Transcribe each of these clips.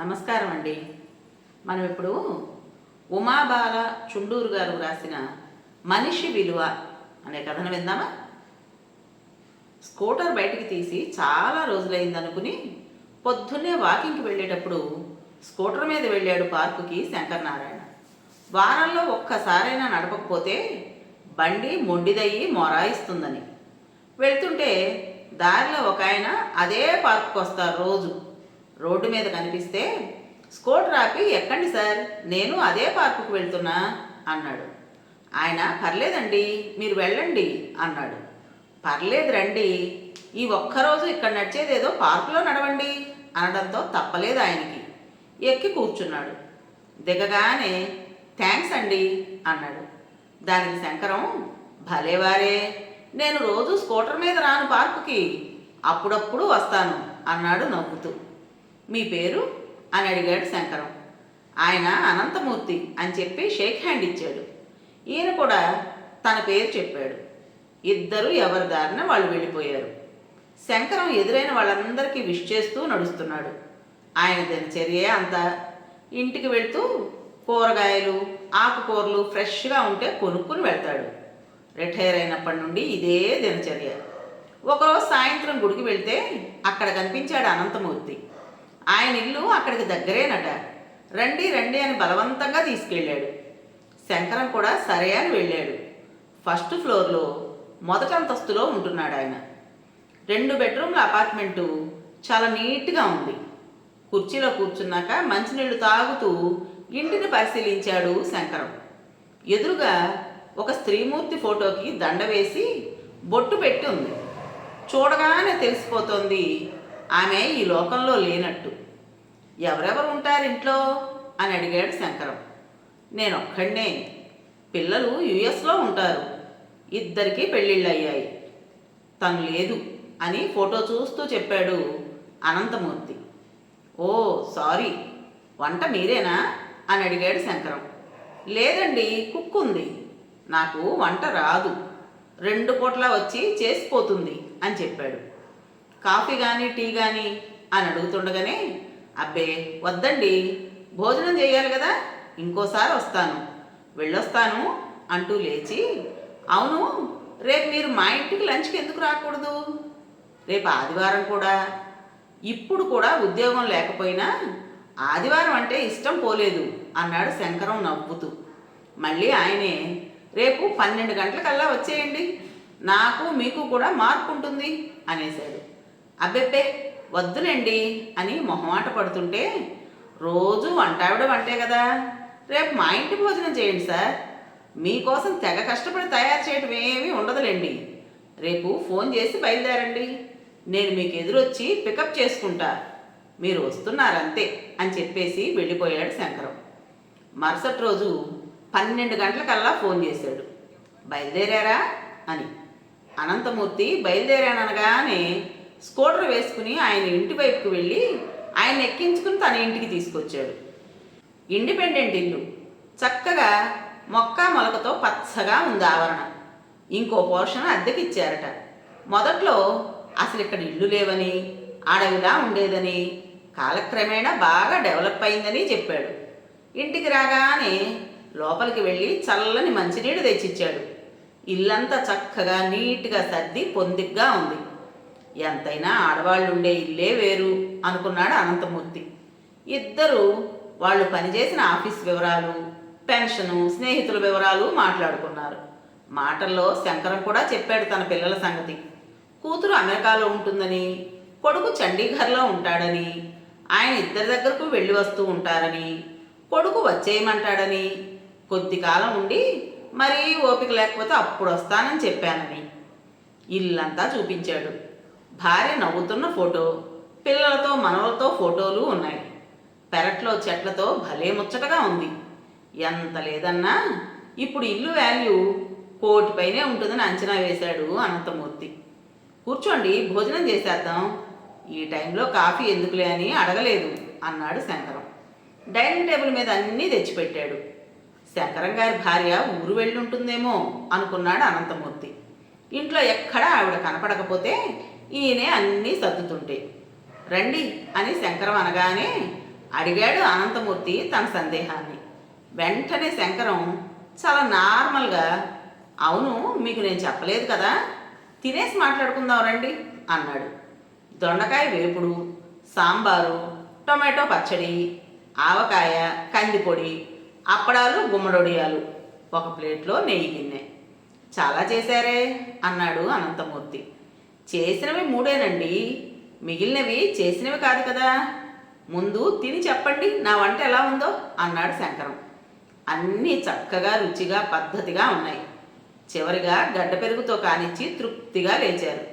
నమస్కారం అండి. మనం ఇప్పుడు ఉమాబాల చుండూరు గారు రాసిన మనిషి విలువ అనే కథను విందామా? స్కూటర్ బయటికి తీసి చాలా రోజులైందనుకుని పొద్దున్నే వాకింగ్కి వెళ్ళేటప్పుడు స్కూటర్ మీద వెళ్ళాడు పార్కుకి శంకరనారాయణ. వారంలో ఒక్కసారైనా నడపకపోతే బండి మొండిదయ్యి మొరాయిస్తుందని. వెళ్తుంటే దారిలో ఒక ఆయన అదే పార్కుకి వస్తారు రోజు. రోడ్డు మీద కనిపిస్తే స్కూటర్ ఆపి ఎక్కండి సార్, నేను అదే పార్కుకు వెళ్తున్నా అన్నాడు. ఆయన పర్లేదండి మీరు వెళ్ళండి అన్నాడు. పర్లేదు రండి, ఈ ఒక్కరోజు ఇక్కడ నడిచేదేదో పార్కులో నడవండి అనడంతో తప్పలేదు ఆయనకి. ఎక్కి కూర్చున్నాడు. దిగగానే థ్యాంక్స్ అండి అన్నాడు. దానికి శంకరం, భలేవారే, నేను రోజు స్కూటర్ మీద రాను పార్కుకి, అప్పుడప్పుడు వస్తాను అన్నాడు నవ్వుతూ. మీ పేరు అని అడిగాడు శంకరం. ఆయన అనంతమూర్తి అని చెప్పి షేక్ హ్యాండ్ ఇచ్చాడు. ఈయన కూడా తన పేరు చెప్పాడు. ఇద్దరు ఎవరి దారిన వాళ్ళు వెళ్ళిపోయారు. శంకరం ఎదురైన వాళ్ళందరికీ విష్ చేస్తూ నడుస్తున్నాడు. ఆయన దినచర్య అంతా ఇంటికి వెళ్తూ కూరగాయలు ఆకుకూరలు ఫ్రెష్గా ఉంటే కొనుక్కుని వెళ్తాడు. రిటైర్ అయినప్పటి నుండి ఇదే దినచర్య. ఒకరోజు సాయంత్రం గుడికి వెళ్తే అక్కడ కనిపించాడు అనంతమూర్తి. ఆయన ఇల్లు అక్కడికి దగ్గరేనట. రండి రండి అని బలవంతంగా తీసుకెళ్ళాడు. శంకరం కూడా సరే అని వెళ్ళాడు. ఫస్ట్ ఫ్లోర్లో మొదటి అంతస్తులో ఉంటున్నాడు ఆయన. 2 బెడ్రూమ్ల అపార్ట్మెంటు చాలా నీట్గా ఉంది. కుర్చీలో కూర్చున్నాక మంచినీళ్లు తాగుతూ ఇంటిని పరిశీలించాడు శంకరం. ఎదురుగా ఒక స్త్రీమూర్తి ఫోటోకి దండ వేసి బొట్టు పెట్టి ఉంది. చూడగానే తెలిసిపోతోంది ఆమె ఈ లోకంలో లేనట్టు. ఎవరెవరు ఉంటారు ఇంట్లో అని అడిగాడు శంకరం. నేనొక్కడే, పిల్లలు యుఎస్లో ఉంటారు, ఇద్దరికీ పెళ్ళిళ్ళు అయ్యాయి, తను లేదు అని ఫోటో చూస్తూ చెప్పాడు అనంతమూర్తి. ఓ సారీ, వంట మీరేనా అని అడిగాడు శంకరం. లేదండి, కుక్ ఉంది, నాకు వంట రాదు, 2 పూట్ల వచ్చి చేసిపోతుంది అని చెప్పాడు. కాఫీ కానీ టీ కానీ అని అడుగుతుండగానే, అబ్బే వద్దండి, భోజనం చేయాలి కదా, ఇంకోసారి వస్తాను, వెళ్ళొస్తాను అంటూ లేచి, అవును రేపు మీరు మా ఇంటికి లంచ్కి ఎందుకు రాకూడదు? రేపు ఆదివారం కూడా. ఇప్పుడు కూడా ఉద్యోగం లేకపోయినా ఆదివారం అంటే ఇష్టం పోలేదు అన్నాడు శంకరం నవ్వుతూ. మళ్ళీ ఆయనే, రేపు 12 గంటలకల్లా వచ్చేయండి, నాకు మీకు కూడా మార్పు ఉంటుంది అనేశాడు. అబ్బెబ్బే వద్దులేండి అని మొహమాట పడుతుంటే, రోజు వంటావిడ వంటే కదా, రేపు మా ఇంటి భోజనం చేయండి సార్, మీకోసం తెగ కష్టపడి తయారు చేయటం ఏమీ ఉండదులేండి, రేపు ఫోన్ చేసి బయలుదేరండి, నేను మీకు ఎదురొచ్చి పికప్ చేసుకుంటా, మీరు వస్తున్నారంతే అని చెప్పేసి వెళ్ళిపోయాడు శంకరం. మరుసటి రోజు 12 గంటలకల్లా ఫోన్ చేశాడు. బయలుదేరారా అని. అనంతమూర్తి బయలుదేరాననగానే స్కూటర్ వేసుకుని ఆయన ఇంటి వైపుకు వెళ్ళి ఆయన ఎక్కించుకుని తన ఇంటికి తీసుకొచ్చాడు. ఇండిపెండెంట్ ఇల్లు, చక్కగా మొక్క మొలకతో పచ్చగా ఉంది ఆవరణ. ఇంకో పోర్షన్ అద్దెకిచ్చారట. మొదట్లో అసలు ఇక్కడ ఇల్లు లేవని, అడవిలా ఉండేదని, కాలక్రమేణా బాగా డెవలప్ అయిందని చెప్పాడు. ఇంటికి రాగానే లోపలికి వెళ్ళి చల్లని మంచినీళ్ళు తెచ్చిచ్చాడు. ఇల్లంతా చక్కగా నీట్గా సర్ది పొందిగ్గా ఉంది. ఎంతైనా ఆడవాళ్ళు ఉండే ఇల్లే వేరు అనుకున్నాడు అనంతమూర్తి. ఇద్దరు వాళ్ళు పనిచేసిన ఆఫీస్ వివరాలు, పెన్షను, స్నేహితుల వివరాలు మాట్లాడుకున్నారు. మాటల్లో శంకరం కూడా చెప్పాడు తన పిల్లల సంగతి. కూతురు అమెరికాలో ఉంటుందని, కొడుకు చండీగఢ్లో ఉంటాడని, ఆయన ఇద్దరి దగ్గరకు వెళ్ళి వస్తూ ఉంటారని, కొడుకు వచ్చేయమంటాడని, కొద్ది కాలం ఉండి మరీ ఓపిక లేకపోతే అప్పుడు వస్తానని చెప్పానని. ఇల్లంతా చూపించాడు. భార్య నవ్వుతున్న ఫోటో, పిల్లలతో మనవలతో ఫోటోలు ఉన్నాయి. పెరట్లో చెట్లతో భలే ముచ్చటగా ఉంది. ఎంత లేదన్నా ఇప్పుడు ఇల్లు వాల్యూ 1 కోటి పైనే ఉంటుందని అంచనా వేశాడు అనంతమూర్తి. కూర్చోండి, భోజనం చేసేద్దాం, ఈ టైంలో కాఫీ ఎందుకులే అని అడగలేదు అన్నాడు శంకరం. డైనింగ్ టేబుల్ మీద అన్నీ తెచ్చిపెట్టాడు. శంకరం గారి భార్య ఊరు వెళ్ళి ఉంటుందేమో అనుకున్నాడు అనంతమూర్తి. ఇంట్లో ఎక్కడా ఆవిడ కనపడకపోతే ఈయనే అన్నీ సర్దుతుంటే. రండి అని శంకరం అనగానే అడిగాడు అనంతమూర్తి తన సందేహాన్ని. వెంటనే శంకరం చాలా నార్మల్గా, అవును మీకు నేను చెప్పలేదు కదా, తినేసి మాట్లాడుకుందాం రండి అన్నాడు. దొండకాయ వేపుడు, సాంబారు, టొమాటో పచ్చడి, ఆవకాయ, కందిపొడి, అప్పడాలు, గుమ్మడొడియాలు, ఒక ప్లేట్లో నెయ్యి గిన్నె. చాలా చేశారే అన్నాడు అనంతమూర్తి. చేసినవి మూడేనండి, మిగిలినవి చేసినవి కాదు కదా. ముందు తిని చెప్పండి నా వంట ఎలా ఉందో అన్నాడు శంకరం. అన్నీ చక్కగా రుచిగా పద్ధతిగా ఉన్నాయి. చివరిగా గడ్డ పెరుగుతో కానిచ్చి తృప్తిగా లేచారు.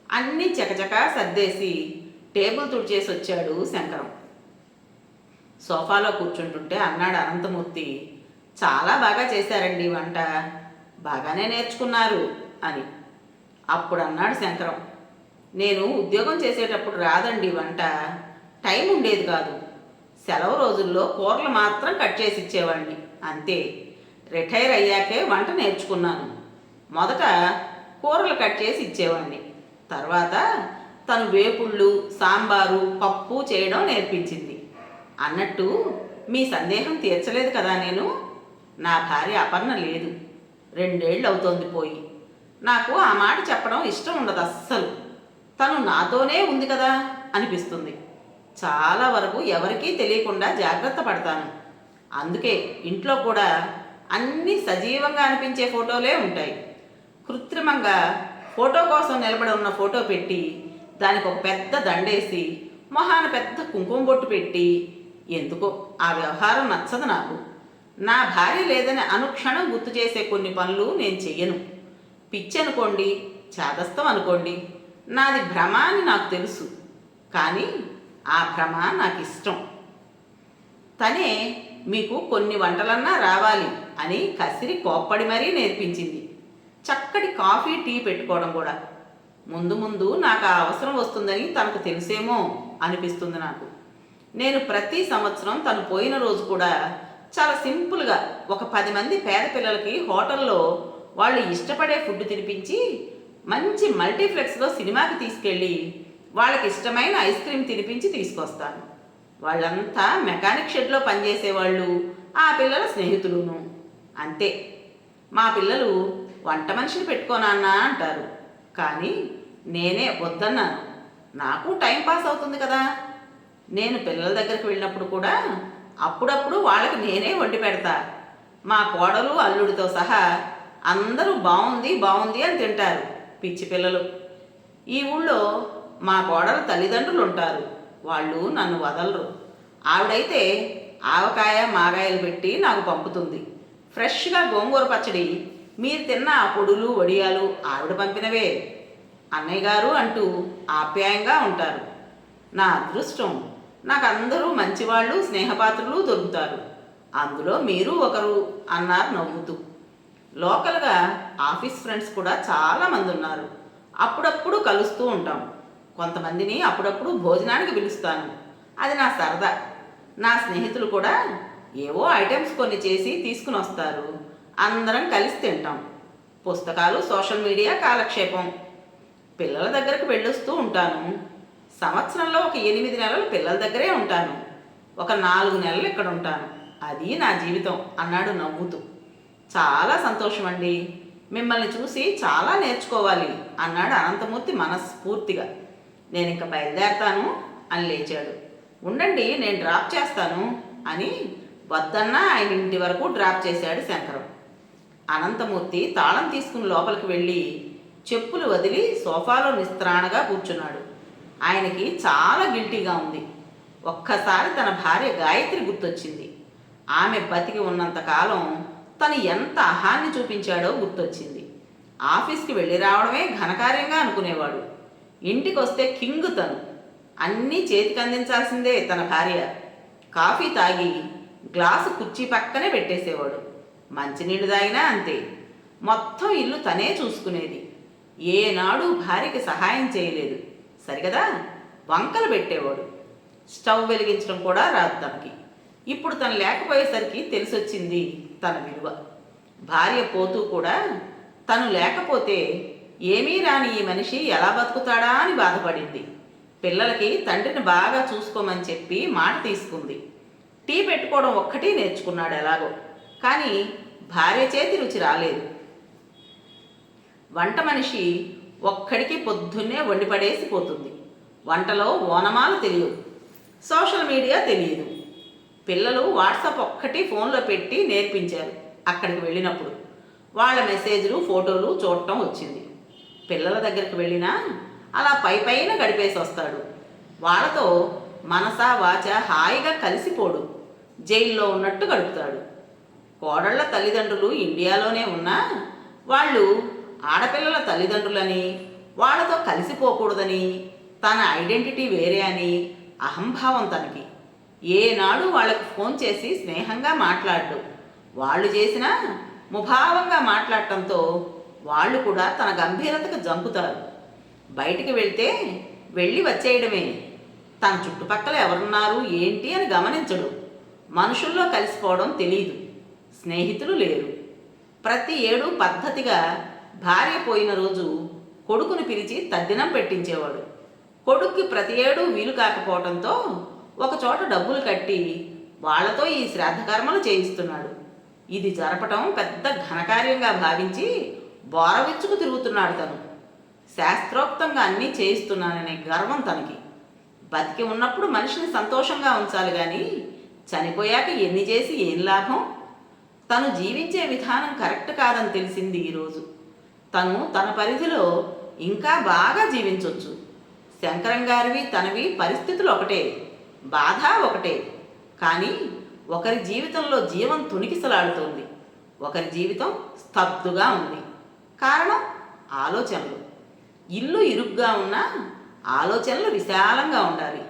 అన్నీ చకచకా సర్దేసి టేబుల్ తుడిచేసి వచ్చాడు శంకరం. సోఫాలో కూర్చుంటుంటే అన్నాడు అనంతమూర్తి, చాలా బాగా చేశారండి వంట, బాగానే నేర్చుకున్నారు అని. అప్పుడు అన్నాడు శంకరం, నేను ఉద్యోగం చేసేటప్పుడు రాదండి వంట, టైం ఉండేది కాదు. సెలవు రోజుల్లో కూరలు మాత్రం కట్ చేసి ఇచ్చేవాడిని అంతే. రిటైర్ అయ్యాకే వంట నేర్చుకున్నాను. మొదట కూరలు కట్ చేసి ఇచ్చేవాడిని, తర్వాత తను వేపుళ్ళు, సాంబారు, పప్పు చేయడం నేర్పించింది. అన్నట్టు మీ సందేహం తీర్చలేదు కదా నేను. నా భార్య అపర్ణ లేదు, 2 ఏళ్ళు అవుతోంది పోయి. నాకు ఆ మాట చెప్పడం ఇష్టం ఉండదు అస్సలు. తను నాతోనే ఉంది కదా అనిపిస్తుంది. చాలా వరకు ఎవరికీ తెలియకుండా జాగ్రత్త పడతాను. అందుకే ఇంట్లో కూడా అన్నీ సజీవంగా అనిపించే ఫోటోలే ఉంటాయి. కృత్రిమంగా ఫోటో కోసం నిలబడి ఉన్న ఫోటో పెట్టి దానికి ఒక పెద్ద దండేసి మొహాన పెద్ద కుంకుమ బొట్టు పెట్టి, ఎందుకో ఆ వ్యవహారం నచ్చదు నాకు. నా భార్య లేదని అనుక్షణం గుర్తు చేసే కొన్ని పనులు నేను చెయ్యను. పిచ్చి అనుకోండి, చాదస్తం అనుకోండి, నాది భ్రమ అని నాకు తెలుసు. కానీ ఆ భ్రమ నాకు ఇష్టం. తనే మీకు కొన్ని వంటలన్నా రావాలి అని కసిరి కోప్పడి మరీ నేర్పించింది. చక్కటి కాఫీ, టీ పెట్టుకోవడం కూడా. ముందు ముందు నాకు ఆ అవసరం వస్తుందని తనకు తెలిసేమో అనిపిస్తుంది నాకు. నేను ప్రతి సంవత్సరం తను పోయిన రోజు కూడా చాలా సింపుల్గా ఒక 10 మంది పేద పిల్లలకి హోటల్లో వాళ్ళు ఇష్టపడే ఫుడ్ తినిపించి, మంచి మల్టీప్లెక్స్లో సినిమాకి తీసుకెళ్ళి వాళ్ళకి ఇష్టమైన ఐస్ క్రీమ్ తినిపించి తీసుకొస్తాను. వాళ్ళంతా మెకానిక్ షెడ్లో పనిచేసేవాళ్ళు, ఆ పిల్లల స్నేహితులును. అంతే. మా పిల్లలు వంట మనిషిని పెట్టుకోనన్నా అంటారు, కానీ నేనే వద్దన్నాను. నాకు టైం పాస్ అవుతుంది కదా. నేను పిల్లల దగ్గరికి వెళ్ళినప్పుడు కూడా అప్పుడప్పుడు వాళ్ళకి నేనే వండి పెడతా. మా కోడలు, అల్లుడితో సహా అందరూ బాగుంది బాగుంది అని తింటారు, పిచ్చి పిల్లలు. ఈ ఊళ్ళో మా కోడలు తల్లిదండ్రులు ఉంటారు, వాళ్ళు నన్ను వదలరు. ఆవిడైతే ఆవకాయ, మాగాయలు పెట్టి నాకు పంపుతుంది. ఫ్రెష్గా గోంగూర పచ్చడి, మీరు తిన్న ఆ పొడులు, వడియాలు ఆవిడ పంపినవే. అన్నయ్య గారు అంటూ ఆప్యాయంగా ఉంటారు. నా అదృష్టం, నాకు అందరూ మంచివాళ్ళు, స్నేహపాత్రులు దొరుకుతారు. అందులో మీరు ఒకరు అన్నారు నవ్వుతూ. లోకల్గా ఆఫీస్ ఫ్రెండ్స్ కూడా చాలామంది ఉన్నారు. అప్పుడప్పుడు కలుస్తూ ఉంటాం. కొంతమందిని అప్పుడప్పుడు భోజనానికి పిలుస్తాను, అది నా సరదా. నా స్నేహితులు కూడా ఏవో ఐటమ్స్ కొన్ని చేసి తీసుకుని వస్తారు, అందరం కలిసి తింటాం. పుస్తకాలు, సోషల్ మీడియా, కాలక్షేపం. పిల్లల దగ్గరకు వెళ్ళొస్తూ ఉంటాను. సంవత్సరంలో ఒక 8 నెలలు పిల్లల దగ్గరే ఉంటాను, ఒక 4 నెలలు ఇక్కడ ఉంటాను. అది నా జీవితం అన్నాడు నవ్వుతూ. చాలా సంతోషం అండి, మిమ్మల్ని చూసి చాలా నేర్చుకోవాలి అన్నాడు అనంతమూర్తి మనస్ఫూర్తిగా. నేను ఇంక బయలుదేరతాను అని లేచాడు. ఉండండి నేను డ్రాప్ చేస్తాను అని వద్దన్నా ఆయన ఇంటి వరకు డ్రాప్ చేశాడు శంకరం. అనంతమూర్తి తాళం తీసుకుని లోపలికి వెళ్ళి చెప్పులు వదిలి సోఫాలో నిస్త్రాణగా కూర్చున్నాడు. ఆయనకి చాలా గిల్టీగా ఉంది. ఒక్కసారి తన భార్య గాయత్రి గుర్తొచ్చింది. ఆమె బతికి ఉన్నంతకాలం తను ఎంత అహాన్ని చూపించాడో గుర్తొచ్చింది. ఆఫీస్కి వెళ్ళి రావడమే ఘనకార్యంగా అనుకునేవాడు. ఇంటికి వస్తే కింగ్ తను. అన్నీ చేతికి అందించాల్సిందే తన భార్య. కాఫీ తాగి గ్లాసు కుర్చీ పక్కనే పెట్టేసేవాడు. మంచినీళ్ళు తాగినా అంతే. మొత్తం ఇల్లు తనే చూసుకునేది. ఏనాడు భార్యకి సహాయం చేయలేదు, సరిగదా వంకలు పెట్టేవాడు. స్టవ్ వెలిగించడం కూడా రాదు తనకి. ఇప్పుడు తను లేకపోయేసరికి తెలిసొచ్చింది తన విలువ. భార్య పోతూ కూడా తను లేకపోతే ఏమీ రాని ఈ మనిషి ఎలా బతుకుతాడా అని బాధపడింది. పిల్లలకి తండ్రిని బాగా చూసుకోమని చెప్పి మాట తీసుకుంది. టీ పెట్టుకోవడం ఒక్కటి నేర్చుకున్నాడు ఎలాగో. కానీ భార్య చేతి రుచి రాలేదు. వంట మనిషి ఒక్కడికి పొద్దున్నే వండిపడేసి పోతుంది. వంటలో ఓనమాలు తెలియదు, సోషల్ మీడియా తెలియదు. పిల్లలు వాట్సాప్ ఒక్కటి ఫోన్లో పెట్టి నేర్పించారు. అక్కడికి వెళ్ళినప్పుడు వాళ్ళ మెసేజ్లు ఫోటోలు చూడటం వచ్చింది. పిల్లల దగ్గరికి వెళ్ళినా అలా పైన గడిపేసి వస్తాడు. వాళ్ళతో మనసా వాచ హాయిగా కలిసిపోడు. జైల్లో ఉన్నట్టు గడుపుతాడు. కోడళ్ల తల్లిదండ్రులు ఇండియాలోనే ఉన్నా వాళ్ళు ఆడపిల్లల తల్లిదండ్రులని, వాళ్ళతో కలిసిపోకూడదని, తన ఐడెంటిటీ వేరే అని అహంభావం తనకి. ఏనాడు వాళ్ళకు ఫోన్ చేసి స్నేహంగా మాట్లాడు. వాళ్ళు చేసినా ముభావంగా మాట్లాడటంతో వాళ్ళు కూడా తన గంభీరతకు జంకుతారు. బయటికి వెళ్తే వెళ్ళి వచ్చేయడమే. తన చుట్టుపక్కల ఎవరున్నారు ఏంటి అని గమనించడు. మనుషుల్లో కలిసిపోవడం తెలీదు. స్నేహితులు లేరు. ప్రతి ఏడు పద్ధతిగా భార్య పోయిన రోజు కొడుకుని పిలిచి తద్దినం పెట్టించేవాడు. కొడుక్కి ప్రతి ఏడు వీలు కాకపోవడంతో ఒకచోట డబ్బులు కట్టి వాళ్లతో ఈ శ్రాద్ధకర్మలు చేయిస్తున్నాడు. ఇది జరపటం పెద్ద ఘనకార్యంగా భావించి బోరవిచ్చుకు తిరుగుతున్నాడు తను. శాస్త్రోక్తంగా అన్నీ చేయిస్తున్నాననే గర్వం తనకి. బతికి ఉన్నప్పుడు మనిషిని సంతోషంగా ఉంచాలి కానీ చనిపోయాక ఎన్ని చేసి ఏం లాభం? తను జీవించే విధానం కరెక్ట్ కాదని తెలిసింది ఈరోజు. తను తన పరిధిలో ఇంకా బాగా జీవించవచ్చు. శంకరం గారివి తనవి పరిస్థితులు ఒకటే, బాధ ఒకటే. కానీ ఒకరి జీవితంలో జీవం తుణికిసలాడుతోంది, ఒకరి జీవితం స్తబ్దుగా ఉంది. కారణం ఆలోచనలు. ఇల్లు ఇరుగ్గా ఉన్నా ఆలోచనలు విశాలంగా ఉండాలి.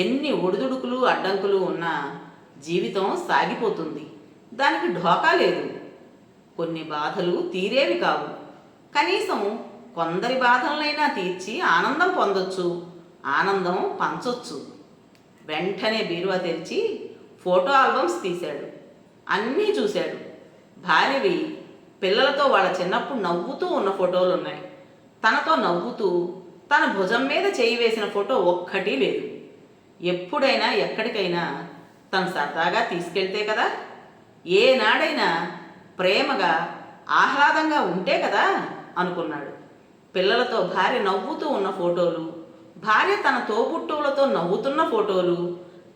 ఎన్ని ఒడిదుడుకులు అడ్డంకులు ఉన్నా జీవితం సాగిపోతుంది. దానికి ఢోకా లేదు. కొన్ని బాధలు తీరేవి కావు. కనీసం కొందరి బాధలనైనా తీర్చి ఆనందం పొందొచ్చు, ఆనందం పంచొచ్చు. వెంటనే బీరువా తెరిచి ఫోటో ఆల్బమ్స్ తీశాడు. అన్నీ చూశాడు. భార్యవి పిల్లలతో వాళ్ళ చిన్నప్పుడు నవ్వుతూ ఉన్న ఫోటోలు ఉన్నాయి. తనతో నవ్వుతూ తన భుజం మీద చేయి వేసిన ఫోటో ఒక్కటి లేదు. ఎప్పుడైనా ఎక్కడికైనా తను సరదాగా తీసుకెళ్తే కదా, ఏనాడైనా ప్రేమగా ఆహ్లాదంగా ఉంటే కదా అనుకున్నాడు. పిల్లలతో భార్య నవ్వుతూ ఉన్న ఫోటోలు, భార్య తన తోబుట్టువులతో నవ్వుతున్న ఫోటోలు,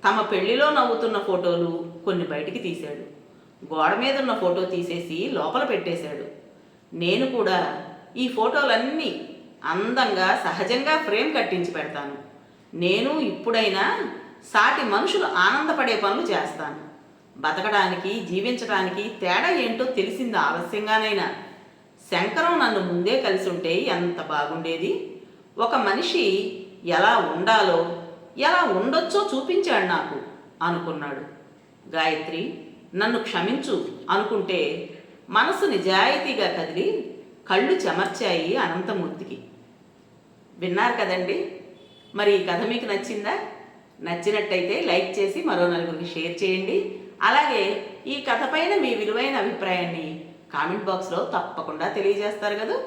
తమ పెళ్లిలో నవ్వుతున్న ఫోటోలు కొన్ని బయటికి తీశాడు. గోడ మీద ఉన్న ఫోటో తీసేసి లోపల పెట్టేశాడు. నేను కూడా ఈ ఫోటోలన్నీ అందంగా సహజంగా ఫ్రేమ్ కట్టించి పెడతాను. నేను ఇప్పుడైనా సాటి మనుషులు ఆనందపడే పనులు చేస్తాను. బతకడానికి జీవించడానికి తేడా ఏంటో తెలిసింది ఆలస్యంగానైనా. శంకరం నన్ను ముందే కలిసి ఉంటే ఎంత బాగుండేది. ఒక మనిషి ఎలా ఉండాలో ఎలా ఉండొచ్చో చూపించాడు నాకు అనుకున్నాడు. గాయత్రి, నన్ను క్షమించు అనుకుంటే మనసు నిజాయితీగా కదిలి కళ్ళు చెమర్చాయి అనంతమూర్తికి. విన్నారు కదండి. మరి ఈ కథ మీకు నచ్చిందా? నచ్చినట్టయితే లైక్ చేసి మరో నలుగురికి షేర్ చేయండి. అలాగే ఈ కథ పైన మీ విలువైన అభిప్రాయాన్ని కామెంట్ బాక్స్లో తప్పకుండా తెలియజేస్తారు కదా.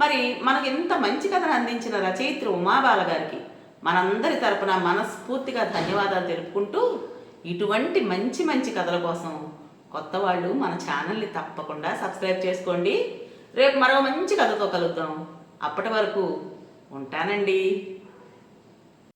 మరి మనకు ఇంత మంచి కథను అందించిన రచయిత్రి ఉమాబాల గారికి మనందరి తరపున మనస్ఫూర్తిగా ధన్యవాదాలు తెలుపుకుంటూ, ఇటువంటి మంచి మంచి కథల కోసం కొత్త వాళ్ళు మన ఛానల్ని తప్పకుండా సబ్స్క్రైబ్ చేసుకోండి. రేపు మరో మంచి కథతో కలుద్దాం. అప్పటి వరకు ఉంటానండి.